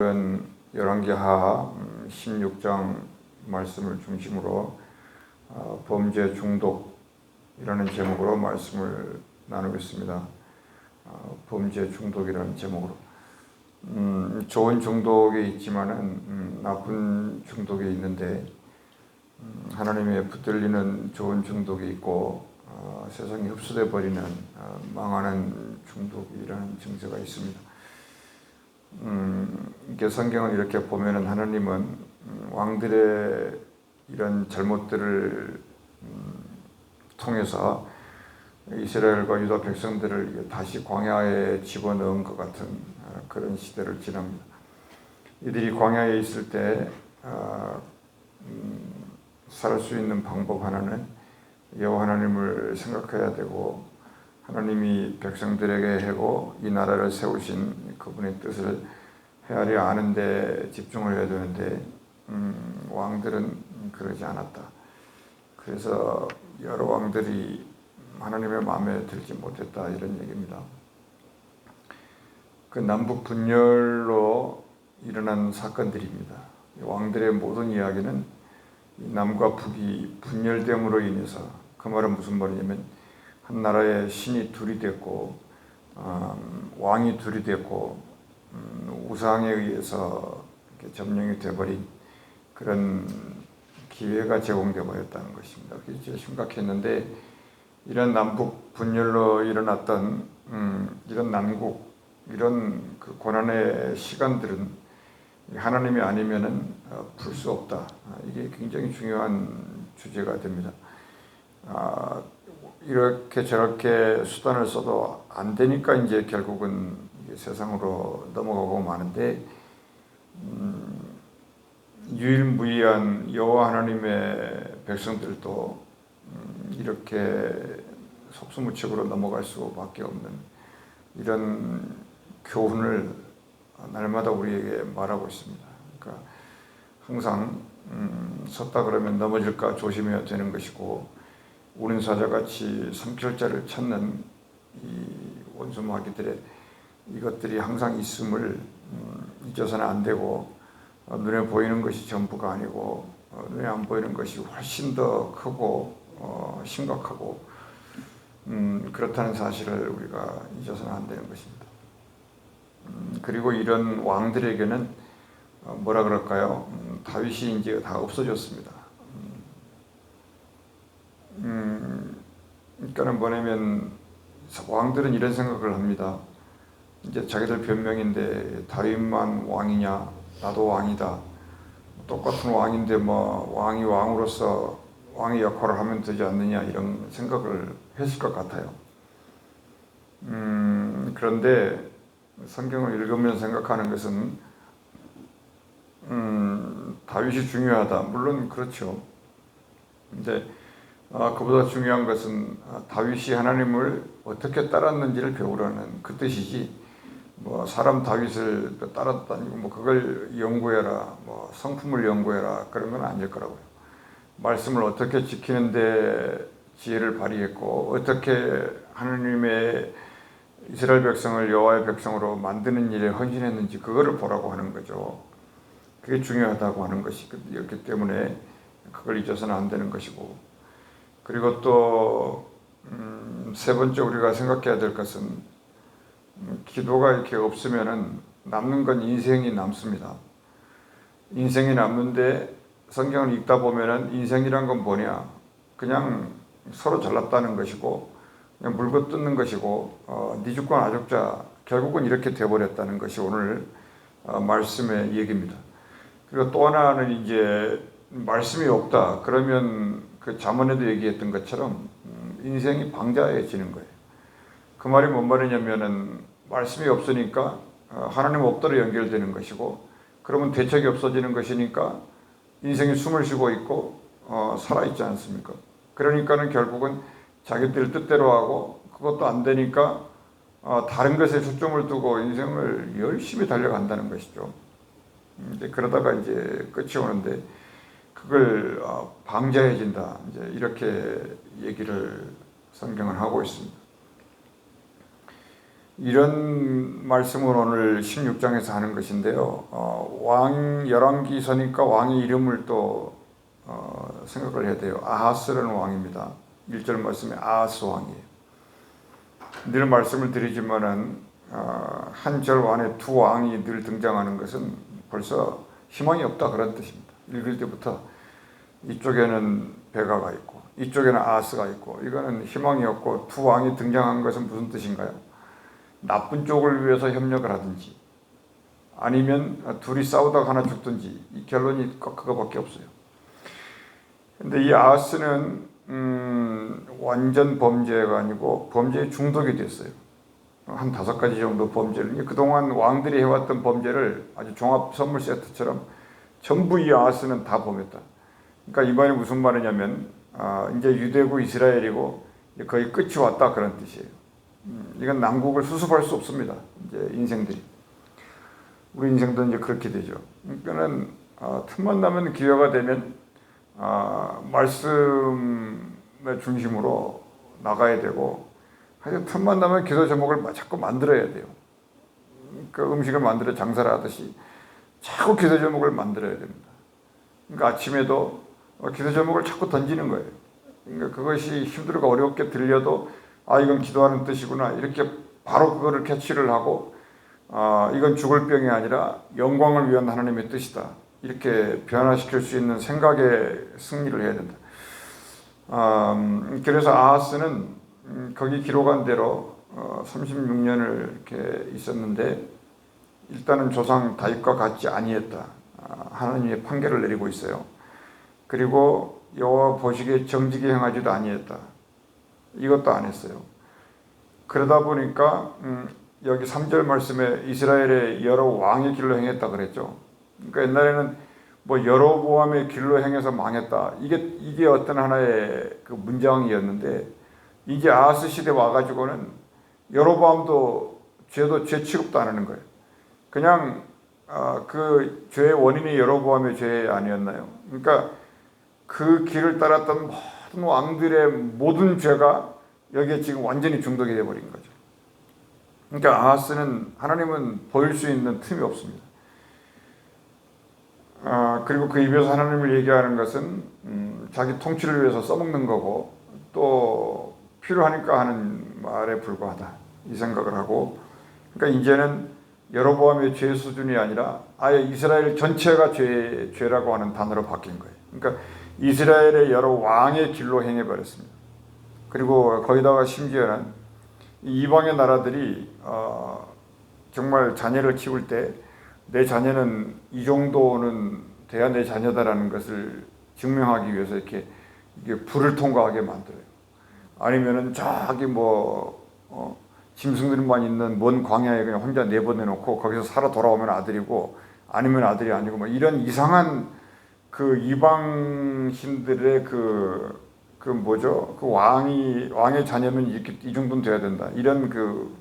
열왕기하 16장 말씀을 중심으로 범죄 중독이라는 제목으로 말씀을 나누겠습니다. 범죄 중독이라는 제목으로 좋은 중독이 있지만은 나쁜 중독이 있는데 하나님의 붙들리는 좋은 중독이 있고 세상에 흡수돼 버리는 망하는 중독이라는 증세가 있습니다. 이게 성경을 이렇게 보면은 하나님은 왕들의 이런 잘못들을 통해서 이스라엘과 유다 백성들을 다시 광야에 집어넣은 것 같은 그런 시대를 지납니다. 이들이 광야에 있을 때 살 수 있는 방법 하나는 여호와 하나님을 생각해야 되고 하나님이 백성들에게 하고 이 나라를 세우신 그분의 뜻을 헤아려 아는 데 집중을 해야 되는데 왕들은 그러지 않았다. 그래서 여러 왕들이 하나님의 마음에 들지 못했다 이런 얘기입니다. 그 남북 분열로 일어난 사건들입니다. 왕들의 모든 이야기는 남과 북이 분열됨으로 인해서, 그 말은 무슨 말이냐면 한 나라의 신이 둘이 됐고 왕이 둘이 됐고 우상에 의해서 점령이 되어버린 그런 기회가 제공되어 버렸다는 것입니다. 그게 제일 심각했는데, 이런 남북 분열로 일어났던 이런 난국, 이런 그 고난의 시간들은 하나님이 아니면은 풀 수 없다. 이게 굉장히 중요한 주제가 됩니다. 이렇게 저렇게 수단을 써도 안 되니까 이제 결국은 세상으로 넘어가고 마는데, 유일무이한 여호와 하나님의 백성들도 이렇게 속수무책으로 넘어갈 수밖에 없는 이런 교훈을 날마다 우리에게 말하고 있습니다. 그러니까 항상 섰다 그러면 넘어질까 조심해야 되는 것이고, 우린 사자같이 삼킬자를 찾는 이 원수 마귀들의 이것들이 항상 있음을 잊어서는 안 되고, 눈에 보이는 것이 전부가 아니고 눈에 안 보이는 것이 훨씬 더 크고 심각하고 그렇다는 사실을 우리가 잊어서는 안 되는 것입니다. 그리고 이런 왕들에게는 뭐라 그럴까요? 다윗이 이제 다 없어졌습니다. 그러니까는 뭐냐면 왕들은 이런 생각을 합니다. 이제 자기들 변명인데 다윗만 왕이냐? 나도 왕이다. 똑같은 왕인데 뭐 왕이 왕으로서 왕의 역할을 하면 되지 않느냐 이런 생각을 했을 것 같아요. 그런데 성경을 읽으면 생각하는 것은 다윗이 중요하다. 물론 그렇죠. 근데 그보다 중요한 것은 다윗이 하나님을 어떻게 따랐는지를 배우라는 그 뜻이지, 뭐 사람 다윗을 따랐다니 뭐 그걸 연구해라, 뭐 성품을 연구해라 그런 건 아닐 거라고요. 말씀을 어떻게 지키는데 지혜를 발휘했고 어떻게 하나님의 이스라엘 백성을 여호와의 백성으로 만드는 일에 헌신했는지 그거를 보라고 하는 거죠. 그게 중요하다고 하는 것이었기 때문에 그걸 잊어서는 안 되는 것이고, 그리고 또 세 번째 우리가 생각해야 될 것은 기도가 이렇게 없으면은 남는 건 인생이 남습니다. 인생이 남는데 성경을 읽다 보면은 인생이란 건 뭐냐? 그냥 서로 잘났다는 것이고 그냥 물고 뜯는 것이고 네 죽고 나 죽자, 결국은 이렇게 돼버렸다는 것이 오늘 말씀의 얘기입니다. 그리고 또 하나는 이제 말씀이 없다 그러면 그 잠언에도 얘기했던 것처럼 인생이 방자해지는 거예요. 그 말이 뭔 말이냐면은 말씀이 없으니까 하나님 없더러 연결되는 것이고, 그러면 대책이 없어지는 것이니까 인생이 숨을 쉬고 있고 살아있지 않습니까? 그러니까는 결국은 자기들 뜻대로 하고 그것도 안 되니까 다른 것에 초점을 두고 인생을 열심히 달려간다는 것이죠. 이제 그러다가 이제 끝이 오는데 그걸 방자해진다, 이제 이렇게 얘기를 성경은 하고 있습니다. 이런 말씀을 오늘 16장에서 하는 것인데요. 왕 열왕기서니까 왕의 이름을 또 생각을 해야 돼요. 아하스라는 왕입니다. 1절 말씀에 아하스 왕이에요. 늘 말씀을 드리지만은 한 절 안에 두 왕이 늘 등장하는 것은 벌써 희망이 없다 그런 뜻입니다. 읽을 때부터 이쪽에는 베가가 있고 이쪽에는 아하스가 있고 이거는 희망이 없고 두 왕이 등장한 것은 무슨 뜻인가요? 나쁜 쪽을 위해서 협력을 하든지 아니면 둘이 싸우다가 하나 죽든지 이 결론이 그거밖에 없어요. 근데 이 아하스는 완전 범죄가 아니고 범죄에 중독이 됐어요. 한 5가지 정도 범죄를, 그동안 왕들이 해왔던 범죄를 아주 종합 선물 세트처럼 전부 이 아하스는 다 범했다. 그러니까 이 말이 무슨 말이냐면 이제 유대고 이스라엘이고 거의 끝이 왔다 그런 뜻이에요. 이건 난국을 수습할 수 없습니다. 이제 인생들이. 우리 인생도 이제 그렇게 되죠. 그러니까는 틈만 나면 기회가 되면 말씀의 중심으로 나가야 되고, 하여튼 틈만 나면 기도 제목을 자꾸 만들어야 돼요. 그 음식을 만들어 장사를 하듯이 자꾸 기도 제목을 만들어야 됩니다. 그러니까 아침에도 기도 제목을 자꾸 던지는 거예요. 그러니까 그것이 힘들고 어렵게 들려도 이건 기도하는 뜻이구나 이렇게 바로 그거를 캐치를 하고 이건 죽을 병이 아니라 영광을 위한 하나님의 뜻이다 이렇게 변화시킬 수 있는 생각의 승리를 해야 된다. 그래서 아하스는 거기 기록한 대로 36년을 이렇게 있었는데 일단은 조상 다윗과 같지 아니했다. 하나님의 판결을 내리고 있어요. 그리고 여호와 보시기에 정직히 행하지도 아니했다. 이것도 안 했어요. 그러다 보니까 여기 3절 말씀에 이스라엘의 여러 왕의 길로 행했다 그랬죠. 그러니까 옛날에는 뭐 여로보암의 길로 행해서 망했다. 이게 어떤 하나의 그 문장이었는데 이제 아하스 시대 와가지고는 여로보암도 죄 취급도 안 하는 거예요. 그냥 그 죄의 원인이 여로보암의 죄 아니었나요? 그러니까 그 길을 따랐던 모든 왕들의 모든 죄가 여기에 지금 완전히 중독이 되어버린 거죠. 그러니까 아하스는 하나님은 보일 수 있는 틈이 없습니다. 그리고 그 입에서 하나님을 얘기하는 것은 자기 통치를 위해서 써먹는 거고 또 필요하니까 하는 말에 불과하다 이 생각을 하고, 그러니까 이제는 여로보암의 죄 수준이 아니라 아예 이스라엘 전체가 죄라고 하는 단어로 바뀐 거예요. 그러니까 이스라엘의 여러 왕의 길로 행해버렸습니다. 그리고 거기다가 심지어는 이방의 나라들이 정말 자녀를 키울 때 내 자녀는 이 정도는 돼야 내 자녀다라는 것을 증명하기 위해서 이게 불을 통과하게 만들어요. 아니면은 저기 짐승들만 있는 먼 광야에 그냥 혼자 내보내놓고 거기서 살아 돌아오면 아들이고 아니면 아들이 아니고 이런 이상한 그 이방신들의 그 왕의 자녀는 이 정도는 돼야 된다. 이런 그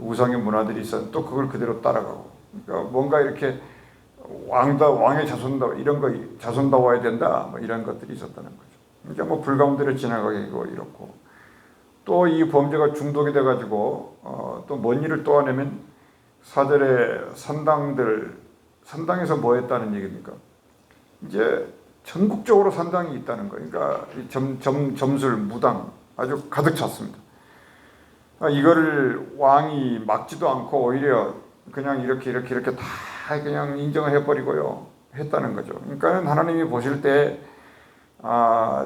우상의 문화들이 있었는데 또 그걸 그대로 따라가고. 그러니까 뭔가 이렇게 왕의 자손다워야 된다. 이런 것들이 있었다는 거죠. 그러니까 불 가운데를 지나가게 하고 이렇고. 또 이 범죄가 중독이 돼가지고 또 뭔 일을 또 하냐면 4절에 산당에서 뭐 했다는 얘기입니까? 이제 전국적으로 산당이 있다는 거예요. 그러니까 점술, 무당 아주 가득 찼습니다. 이거를 왕이 막지도 않고 오히려 그냥 이렇게 다 그냥 인정을 해버리고요. 했다는 거죠. 그러니까 하나님이 보실 때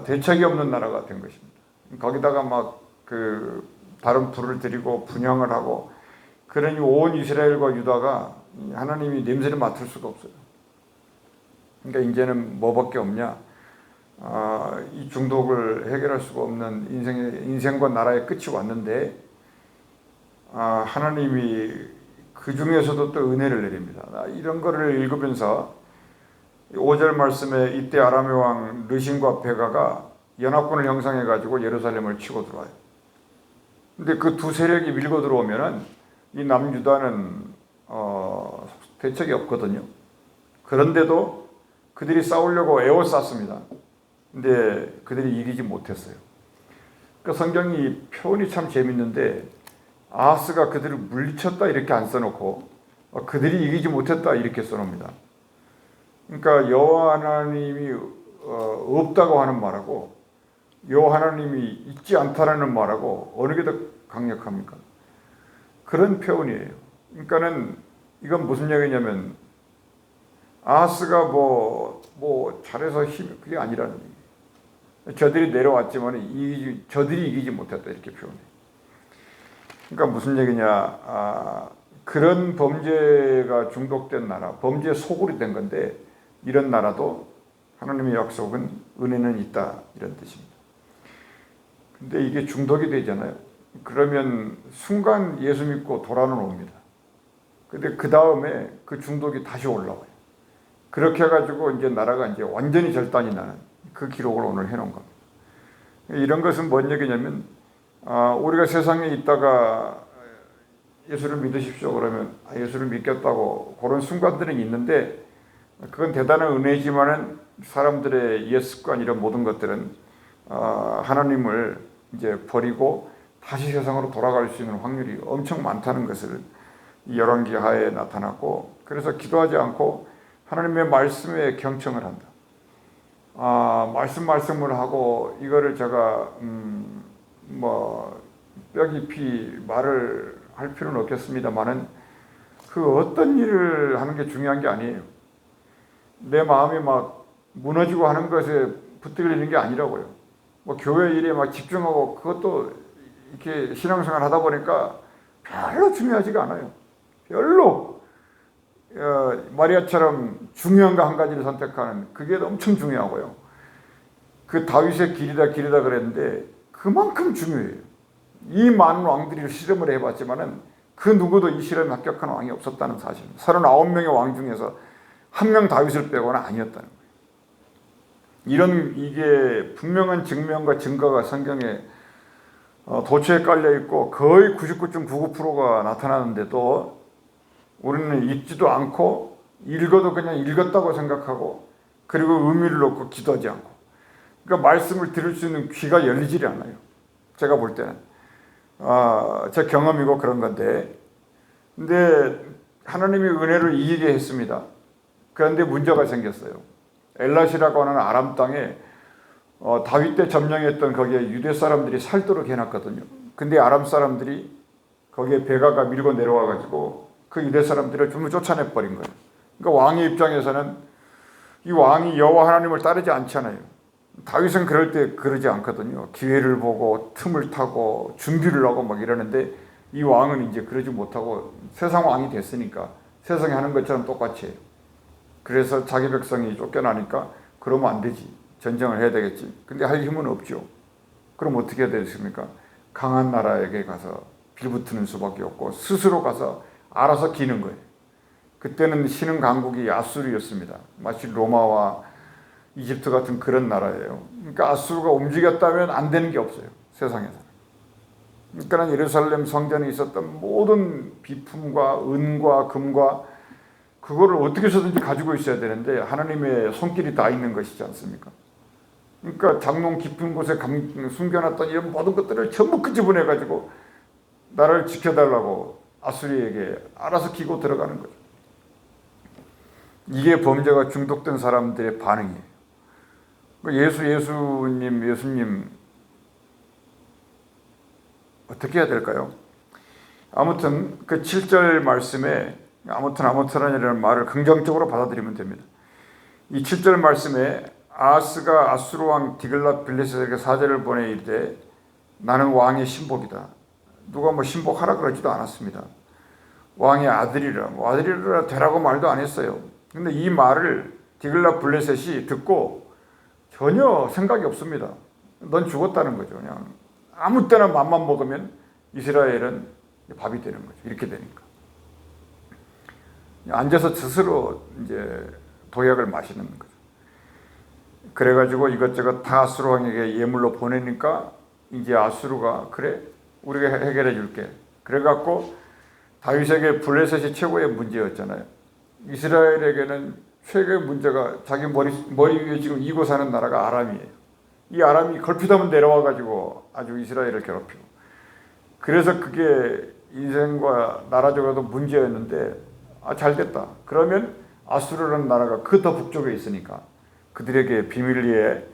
대책이 없는 나라가 된 것입니다. 거기다가 다른 불을 들이고 분향을 하고 그러니 온 이스라엘과 유다가 하나님이 냄새를 맡을 수가 없어요. 그러니까 이제는 뭐밖에 없냐? 이 중독을 해결할 수가 없는 인생과 나라의 끝이 왔는데 하나님이 그 중에서도 또 은혜를 내립니다. 이런 거를 읽으면서 5절 말씀에 이때 아람의 왕 르신과 베가가 연합군을 형성해 가지고 예루살렘을 치고 들어와요. 근데 그 두 세력이 밀고 들어오면은 이 남유다는 대책이 없거든요. 그런데도 그들이 싸우려고 에워쌌습니다. 근데 그들이 이기지 못했어요. 그러니까 성경이 표현이 참 재밌는데 아하스가 그들을 물리쳤다 이렇게 안 써놓고 그들이 이기지 못했다 이렇게 써놓습니다. 그러니까 여호와 하나님이 없다고 하는 말하고 여호와 하나님이 있지 않다라는 말하고 어느 게 더 강력합니까? 그런 표현이에요. 그러니까는 이건 무슨 얘기냐면 아하스가 뭐 잘해서 그게 아니라는 얘기예요. 저들이 내려왔지만 저들이 이기지 못했다 이렇게 표현해요. 그러니까 무슨 얘기냐? 그런 범죄가 중독된 나라, 범죄의 소굴이 된 건데 이런 나라도 하나님의 약속은 은혜는 있다 이런 뜻입니다. 근데 이게 중독이 되잖아요. 그러면 순간 예수 믿고 돌아는 옵니다. 근데 그 다음에 그 중독이 다시 올라와요. 그렇게 해가지고 이제 나라가 이제 완전히 절단이 나는 그 기록을 오늘 해놓은 겁니다. 이런 것은 뭔 얘기냐면 우리가 세상에 있다가 예수를 믿으십시오 그러면 예수를 믿겠다고 그런 순간들은 있는데 그건 대단한 은혜지만은 사람들의 옛 습관 이런 모든 것들은 하나님을 이제 버리고 다시 세상으로 돌아갈 수 있는 확률이 엄청 많다는 것을 이 열왕기 하에 나타났고 그래서 기도하지 않고 하나님의 말씀에 경청을 한다. 말씀을 하고 이거를 제가 뼈 깊이 말을 할 필요는 없겠습니다만은 그 어떤 일을 하는 게 중요한 게 아니에요. 내 마음이 막 무너지고 하는 것에 붙들리는 게 아니라고요. 교회 일에 막 집중하고 그것도 이렇게 신앙생활 하다 보니까 별로 중요하지가 않아요. 별로 마리아처럼 중요한 거 한 가지를 선택하는 그게 엄청 중요하고요. 그 다윗의 길이다 그랬는데 그만큼 중요해요. 이 많은 왕들이 실험을 해봤지만은 그 누구도 이 실험에 합격한 왕이 없었다는 사실. 39명의 왕 중에서 한 명 다윗을 빼고는 아니었다는 거예요. 이게 분명한 증명과 증거가 성경에 도처에 깔려 있고 거의 99.99%가 나타나는데도 우리는 읽지도 않고 읽어도 그냥 읽었다고 생각하고 그리고 의미를 놓고 기도하지 않고 그러니까 말씀을 들을 수 있는 귀가 열리질 않아요. 제가 볼 때는 제 경험이고 그런 건데 근데 하나님이 은혜를 이기게 했습니다. 그런데 문제가 생겼어요. 엘랏이라고 하는 아람 땅에 다윗 때 점령했던 거기에 유대 사람들이 살도록 해놨거든요. 근데 아람 사람들이 거기에 베가가 밀고 내려와가지고 그 유대 사람들을 전부 쫓아내버린 거예요. 그러니까 왕의 입장에서는 이 왕이 여호와 하나님을 따르지 않잖아요. 다윗은 그럴 때 그러지 않거든요. 기회를 보고 틈을 타고 준비를 하고 막 이러는데 이 왕은 이제 그러지 못하고 세상 왕이 됐으니까 세상에 하는 것처럼 똑같이 해요. 그래서 자기 백성이 쫓겨나니까 그러면 안 되지. 전쟁을 해야 되겠지. 근데 할 힘은 없죠. 그럼 어떻게 해야 되겠습니까? 강한 나라에게 가서 빌붙는 수밖에 없고 스스로 가서 알아서 기는 거예요. 그때는 신흥 강국이 아수르였습니다. 마치 로마와 이집트 같은 그런 나라예요. 그러니까 아수르가 움직였다면 안 되는 게 없어요. 세상에서. 그러니까 예루살렘 성전에 있었던 모든 비품과 은과 금과 그거를 어떻게 해서든지 가지고 있어야 되는데 하나님의 손길이 다 있는 것이지 않습니까? 그러니까 장롱 깊은 곳에 숨겨놨던 이런 모든 것들을 전부 끄집어내가지고 나를 지켜달라고 아수리에게 알아서 기고 들어가는 거죠. 이게 범죄가 중독된 사람들의 반응이에요. 예수님 어떻게 해야 될까요? 아무튼 그 7절 말씀에 아무튼이라는 말을 긍정적으로 받아들이면 됩니다. 이 7절 말씀에 아하스가 아수르 왕 디글랏 빌레셋에게 사제를 보내 이르되 나는 왕의 신복이다. 누가 신복하라 그러지도 않았습니다. 왕의 아들이라 아들이라 되라고 말도 안 했어요. 근데 이 말을 디글랏 빌레셋이 듣고 전혀 생각이 없습니다. 넌 죽었다는 거죠. 그냥 아무 때나 맘만 먹으면 이스라엘은 밥이 되는 거죠. 이렇게 되니까. 앉아서 스스로 이제 도약을 마시는 거죠. 그래가지고 이것저것 다 아수르 왕에게 예물로 보내니까 이제 아수르가 그래 우리가 해결해 줄게. 그래갖고 다윗에게 블레셋이 최고의 문제였잖아요. 이스라엘에게는 최고의 문제가 자기 머리 위에 지금 이고 사는 나라가 아람이에요. 이 아람이 걸핏하면 내려와가지고 아주 이스라엘을 괴롭히고. 그래서 그게 인생과 나라적으로도 문제였는데 잘 됐다. 그러면 아수르라는 나라가 그 더 북쪽에 있으니까 그들에게 비밀리에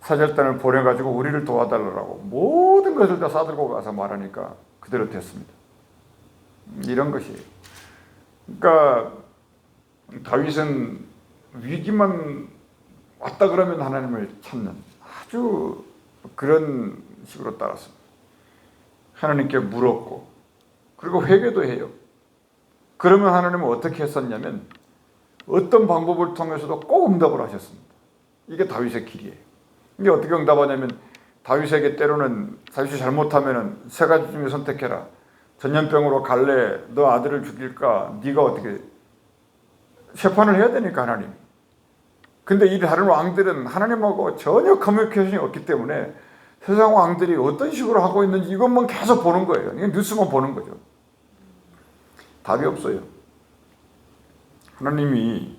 사절단을 보내가지고 우리를 도와달라고 모든 것을 다 싸들고 가서 말하니까 그대로 됐습니다. 이런 것이에요. 그러니까 다윗은 위기만 왔다 그러면 하나님을 찾는 아주 그런 식으로 따랐습니다. 하나님께 물었고 그리고 회개도 해요. 그러면 하나님은 어떻게 했었냐면 어떤 방법을 통해서도 꼭 응답을 하셨습니다. 이게 다윗의 길이에요. 이게 어떻게 응답하냐면 다윗에게 때로는 다윗이 잘못하면 세 가지 중에 선택해라. 전염병으로 갈래? 너 아들을 죽일까? 네가 어떻게 재판을 해야 되니까 하나님. 근데 이 다른 왕들은 하나님하고 전혀 커뮤니케이션이 없기 때문에 세상 왕들이 어떤 식으로 하고 있는지 이것만 계속 보는 거예요. 이게 뉴스만 보는 거죠. 답이 없어요. 하나님이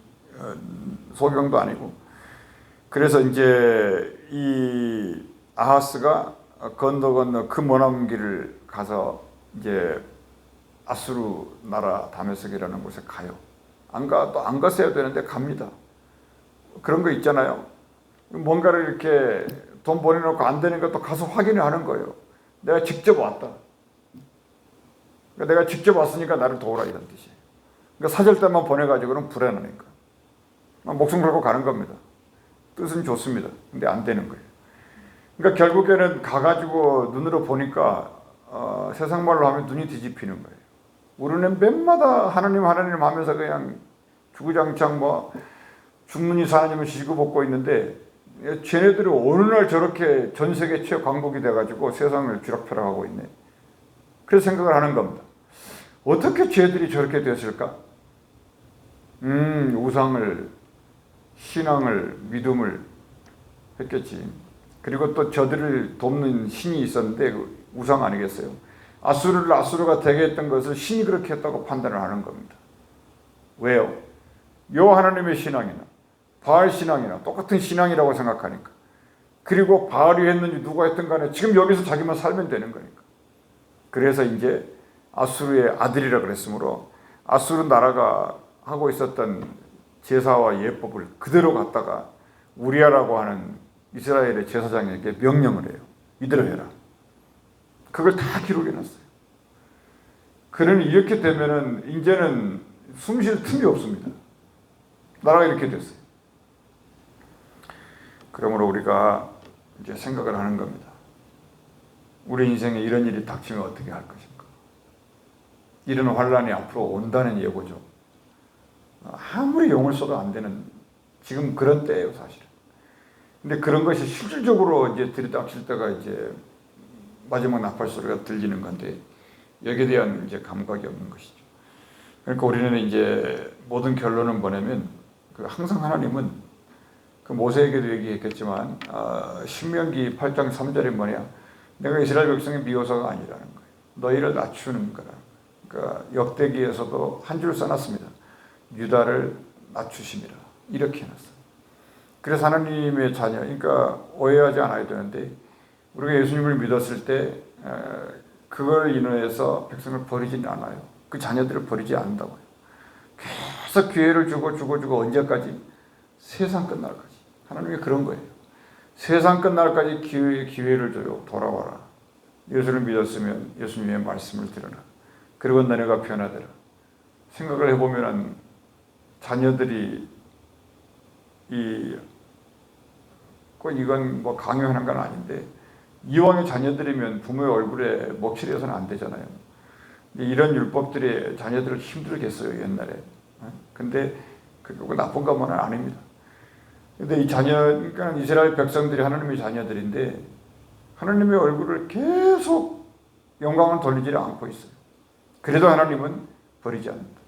소경도 아니고. 그래서 이제 이 아하스가 건너 그 머나먼 길을 가서 이제 아수르 나라 다메섹이라는 곳에 가요. 안 갔어야 되는데 갑니다. 그런 거 있잖아요. 뭔가를 이렇게 돈 보내놓고 안 되는 것도 가서 확인을 하는 거예요. 내가 직접 왔다. 그러니까 내가 직접 왔으니까 나를 도우라 이런 뜻이에요. 그러니까 사절단만 보내가지고는 불안하니까. 목숨 걸고 가는 겁니다. 뜻은 좋습니다. 근데 안 되는 거예요. 그러니까 결국에는 가가지고 눈으로 보니까 세상 말로 하면 눈이 뒤집히는 거예요. 우리는 맨마다 하나님 하면서 그냥 주구장창 죽느니 사느님을 지지고 볶고 있는데 쟤네들이 어느 날 저렇게 전 세계 최고 강국이 돼가지고 세상을 쥐락펴락하고 있네. 그래서 생각을 하는 겁니다. 어떻게 쟤들이 저렇게 됐을까? 우상을, 신앙을, 믿음을 했겠지. 그리고 또 저들을 돕는 신이 있었는데 그 우상 아니겠어요? 아수르가 되게 했던 것을 신이 그렇게 했다고 판단을 하는 겁니다. 왜요? 요 하나님의 신앙이나 바알 신앙이나 똑같은 신앙이라고 생각하니까. 그리고 바알이 했는지 누가 했든 간에 지금 여기서 자기만 살면 되는 거니까. 그래서 이제 아수르의 아들이라 그랬으므로 아수르 나라가 하고 있었던 제사와 예법을 그대로 갖다가 우리아라고 하는 이스라엘의 제사장에게 명령을 해요. 이대로 해라. 그걸 다 기록해놨어요. 그러니 이렇게 되면은 이제는 숨 쉴 틈이 없습니다. 나라가 이렇게 됐어요. 그러므로 우리가 이제 생각을 하는 겁니다. 우리 인생에 이런 일이 닥치면 어떻게 할 것인가? 이런 환란이 앞으로 온다는 예고죠. 아무리 용을 써도 안 되는 지금 그런 때예요, 사실은. 근데 그런 것이 실질적으로 이제 들이닥칠 때가 이제 마지막 나팔 소리가 들리는 건데 여기에 대한 이제 감각이 없는 것이죠. 그러니까 우리는 이제 모든 결론은 뭐냐면 항상 하나님은 모세에게도 얘기했겠지만 신명기 8장 3절이 뭐냐? 내가 이스라엘 백성의 미워서가 아니라는 거예요. 너희를 낮추는 거라. 그러니까 역대기에서도 한 줄 써놨습니다. 유다를 낮추심이라. 이렇게 해놨어요. 그래서 하나님의 자녀, 그러니까 오해하지 않아야 되는데 우리가 예수님을 믿었을 때 그걸 인해서 백성을 버리지는 않아요. 그 자녀들을 버리지 않는다고요. 계속 기회를 주고 언제까지? 세상 끝날까지. 하나님이 그런 거예요. 세상 끝날까지 기회를 줘요. 돌아와라. 예수를 믿었으면 예수님의 말씀을 들어라. 그리고 너네가 변화되라. 생각을 해보면 자녀들이 이건 강요하는 건 아닌데 이왕의 자녀들이면 부모의 얼굴에 먹칠해서는 안 되잖아요. 이런 율법들이 자녀들을 힘들게 했어요, 옛날에. 근데 그거 나쁜 것만은 아닙니다. 근데 이 그러니까 이스라엘 백성들이 하나님의 자녀들인데 하나님의 얼굴을 계속 영광을 돌리지 않고 있어요. 그래도 하나님은 버리지 않는다.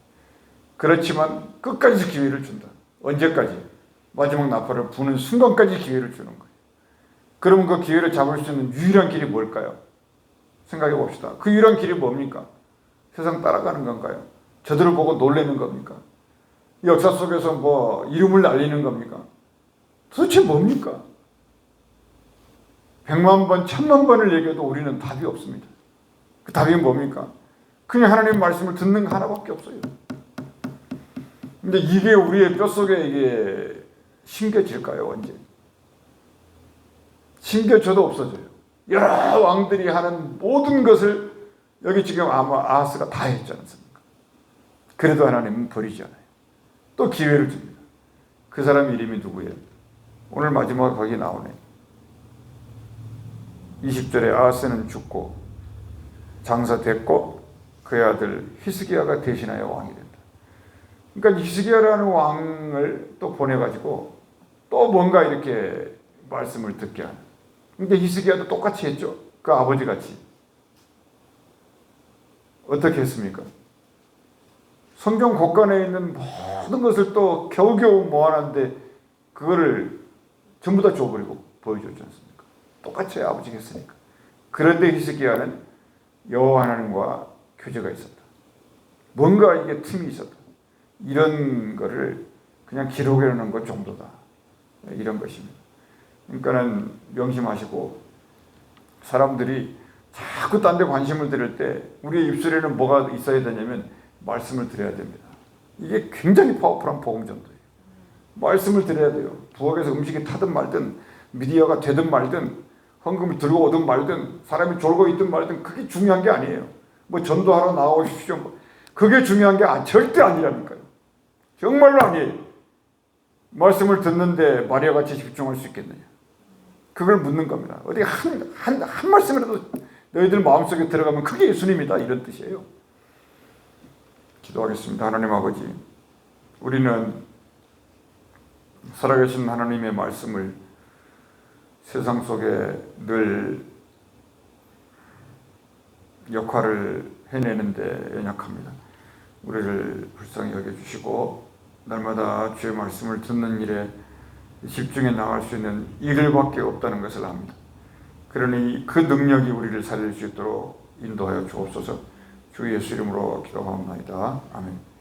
그렇지만 끝까지 기회를 준다. 언제까지? 마지막 나팔을 부는 순간까지 기회를 주는 거예요. 그러면 그 기회를 잡을 수 있는 유일한 길이 뭘까요? 생각해 봅시다. 그 유일한 길이 뭡니까? 세상 따라가는 건가요? 저들을 보고 놀라는 겁니까? 역사 속에서 이름을 날리는 겁니까? 도대체 뭡니까? 100만 번, 1000만 번을 얘기해도 우리는 답이 없습니다. 그 답이 뭡니까? 그냥 하나님 말씀을 듣는 거 하나밖에 없어요. 근데 이게 우리의 뼛속에 이게 심겨질까요? 언제? 심겨져도 없어져요. 여러 왕들이 하는 모든 것을 여기 지금 아마 아하스가 다 했지 않습니까? 그래도 하나님은 버리지 않아요. 또 기회를 줍니다. 그 사람 이름이 누구예요? 오늘 마지막 거기 나오네. 20절에 아하스는 죽고 장사됐고 그의 아들 히스기야가 대신하여 왕이 된다. 그러니까 히스기야라는 왕을 또 보내가지고 또 뭔가 이렇게 말씀을 듣게 하는. 근데 히스기야도 똑같이 했죠. 그 아버지같이. 어떻게 했습니까? 성경 곳간에 있는 모든 것을 또 겨우겨우 모아놨는데 그거를 전부 다 줘버리고 보여줬지 않습니까? 똑같이 아버지가 했으니까. 그런데 히스기야는 여호와 하나님과 교제가 있었다. 뭔가 이게 틈이 있었다. 이런 거를 그냥 기록해 놓는 것 정도다. 이런 것입니다. 그러니까는 명심하시고 사람들이 자꾸 딴 데 관심을 들일 때 우리의 입술에는 뭐가 있어야 되냐면 말씀을 드려야 됩니다. 이게 굉장히 파워풀한 복음전도예요. 말씀을 드려야 돼요. 부엌에서 음식이 타든 말든 미디어가 되든 말든 헌금을 들고 오든 말든 사람이 졸고 있든 말든 그게 중요한 게 아니에요. 뭐 전도하러 나오십시오. 그게 중요한 게 절대 아니라니까요. 정말로 아니에요. 말씀을 듣는데 마리아같이 집중할 수 있겠느냐. 그걸 묻는 겁니다. 어디 한 말씀이라도 너희들 마음속에 들어가면 그게 예수님이다. 이런 뜻이에요. 기도하겠습니다. 하나님 아버지, 우리는 살아계신 하나님의 말씀을 세상 속에 늘 역할을 해내는데 연약합니다. 우리를 불쌍히 여겨주시고 날마다 주의 말씀을 듣는 일에 집중해 나갈 수 있는 이들밖에 없다는 것을 압니다. 그러니 그 능력이 우리를 살릴 수 있도록 인도하여 주옵소서. 주 예수 이름으로 기도하옵나이다. 아멘.